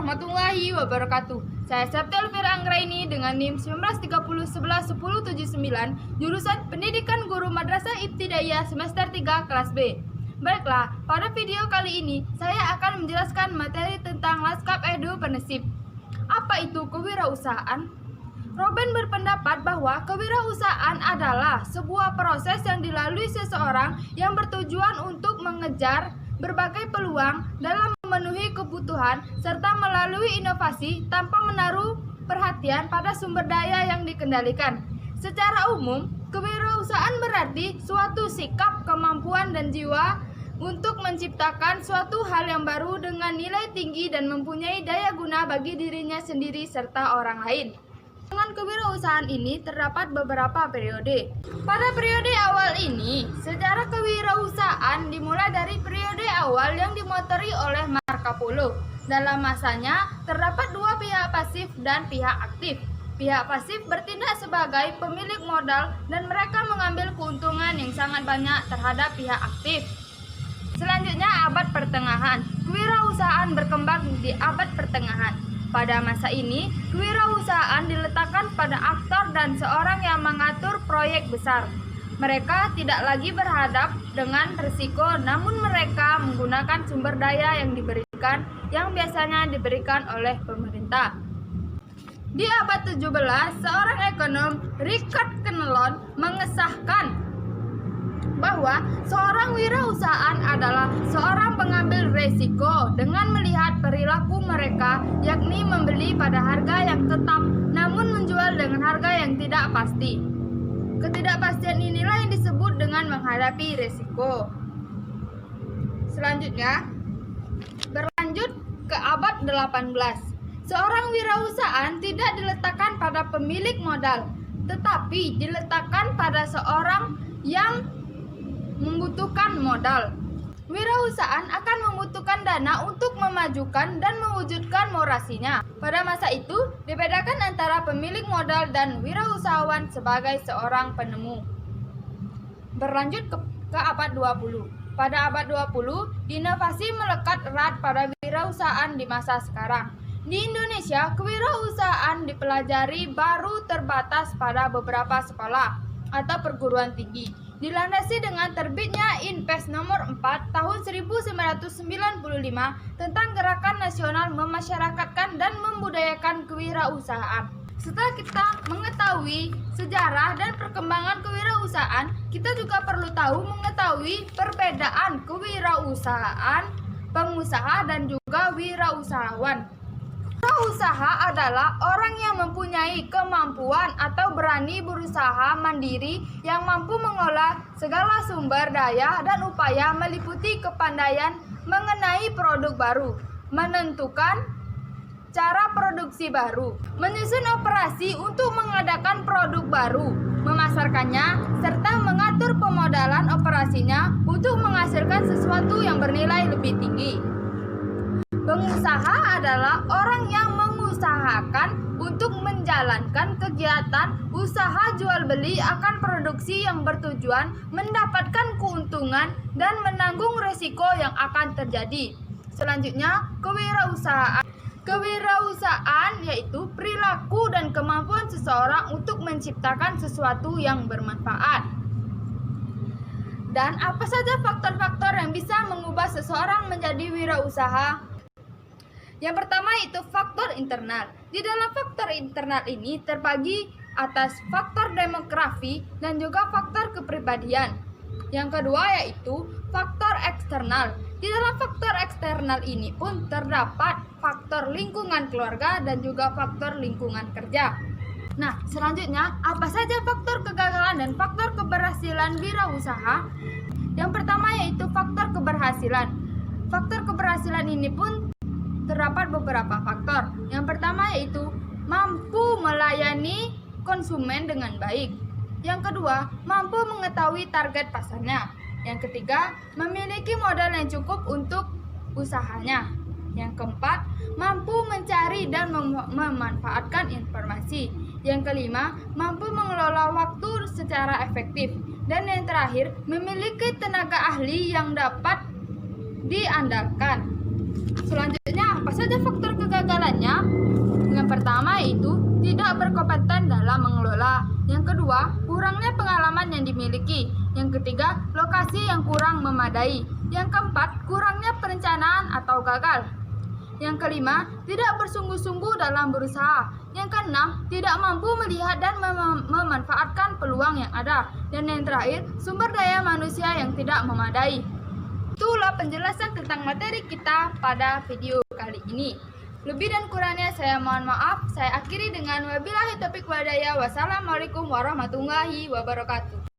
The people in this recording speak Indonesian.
warahmatullahi wabarakatuh. Saya Septi Elvira Anggraini dengan NIM 1930111079, jurusan Pendidikan Guru Madrasah Ibtidaiyah semester 3 kelas B. Baiklah, pada video kali ini saya akan menjelaskan materi tentang Laskap Edu Penesip. Apa itu kewirausahaan? Robin berpendapat bahwa kewirausahaan adalah sebuah proses yang dilalui seseorang yang bertujuan untuk mengejar berbagai peluang dalam memenuhi kebutuhan serta melalui inovasi tanpa menaruh perhatian pada sumber daya yang dikendalikan. Secara umum, kewirausahaan berarti suatu sikap, kemampuan, dan jiwa untuk menciptakan suatu hal yang baru dengan nilai tinggi dan mempunyai daya guna bagi dirinya sendiri serta orang lain. Dengan kewirausahaan ini terdapat beberapa periode. Pada periode awal ini, sejarah kewirausahaan dimulai dari periode awal yang dimotori oleh Marco Polo. Dalam masanya, terdapat dua pihak pasif dan pihak aktif. Pihak pasif bertindak sebagai pemilik modal dan mereka mengambil keuntungan yang sangat banyak terhadap pihak aktif. Selanjutnya, abad pertengahan. Kewirausahaan berkembang di abad pertengahan. Pada masa ini, kewirausahaan diletakkan pada aktor dan seorang yang mengatur proyek besar. Mereka tidak lagi berhadap dengan risiko, namun mereka menggunakan sumber daya yang diberikan, yang biasanya diberikan oleh pemerintah. Di abad 17, seorang ekonom, Richard Knellon, mengesahkan bahwa seorang wirausahaan adalah seorang pengambil resiko dengan melihat perilaku mereka, yakni membeli pada harga yang tetap namun menjual dengan harga yang tidak pasti. Ketidakpastian inilah yang disebut dengan menghadapi resiko. Selanjutnya, berlanjut ke abad 18. Seorang wirausahaan tidak diletakkan pada pemilik modal, tetapi diletakkan pada seorang yang membutuhkan modal. Wirausahaan akan membutuhkan dana untuk memajukan dan mewujudkan morasinya. Pada masa itu, dibedakan antara pemilik modal dan wirausahawan sebagai seorang penemu. Berlanjut ke abad 20. Pada abad 20, inovasi melekat erat pada wirausahaan di masa sekarang. Di Indonesia, kewirausahaan dipelajari baru terbatas pada beberapa sekolah atau perguruan tinggi. Dilandasi dengan terbitnya Inpes nomor 4 tahun 1995 tentang gerakan nasional memasyarakatkan dan membudayakan kewirausahaan. Setelah kita mengetahui sejarah dan perkembangan kewirausahaan, kita juga perlu mengetahui perbedaan kewirausahaan, pengusaha, dan juga wirausahawan. Wirausaha adalah orang yang mempunyai kemampuan atau berani berusaha mandiri yang mampu mengolah segala sumber daya dan upaya meliputi kepandaian mengenai produk baru, menentukan cara produksi baru, menyusun operasi untuk mengadakan produk baru, memasarkannya, serta mengatur pemodalan operasinya untuk menghasilkan sesuatu yang bernilai lebih tinggi. Pengusaha adalah orang yang mengusahakan untuk menjalankan kegiatan usaha jual beli akan produksi yang bertujuan mendapatkan keuntungan dan menanggung risiko yang akan terjadi. Selanjutnya, kewirausahaan. Kewirausahaan yaitu perilaku dan kemampuan seseorang untuk menciptakan sesuatu yang bermanfaat. Dan apa saja faktor-faktor yang bisa mengubah seseorang menjadi wirausaha? Yang pertama itu faktor internal. Di dalam faktor internal ini terbagi atas faktor demografi dan juga faktor kepribadian. Yang kedua yaitu faktor eksternal. Di dalam faktor eksternal ini pun terdapat faktor lingkungan keluarga dan juga faktor lingkungan kerja. Nah, selanjutnya apa saja faktor kegagalan dan faktor keberhasilan wirausaha? Yang pertama yaitu faktor keberhasilan. Faktor keberhasilan ini pun terdapat beberapa faktor. Yang pertama yaitu mampu melayani konsumen dengan baik. Yang kedua, mampu mengetahui target pasarnya. Yang ketiga, memiliki modal yang cukup untuk usahanya. Yang keempat, mampu mencari dan memanfaatkan informasi. Yang kelima, mampu mengelola waktu secara efektif. Dan yang terakhir, memiliki tenaga ahli yang dapat diandalkan. Selanjutnya, apa saja faktor kegagalan kedua, kurangnya pengalaman yang dimiliki. Yang ketiga, lokasi yang kurang memadai. Yang keempat, kurangnya perencanaan atau gagal. Yang kelima, tidak bersungguh-sungguh dalam berusaha. Yang keenam, tidak mampu melihat dan memanfaatkan peluang yang ada. Dan yang terakhir, sumber daya manusia yang tidak memadai. Itulah penjelasan tentang materi kita pada video kali ini. Lebih dan kurangnya saya mohon maaf. Saya akhiri dengan wabillahi taufiq wal hidayah. Wassalamualaikum warahmatullahi wabarakatuh.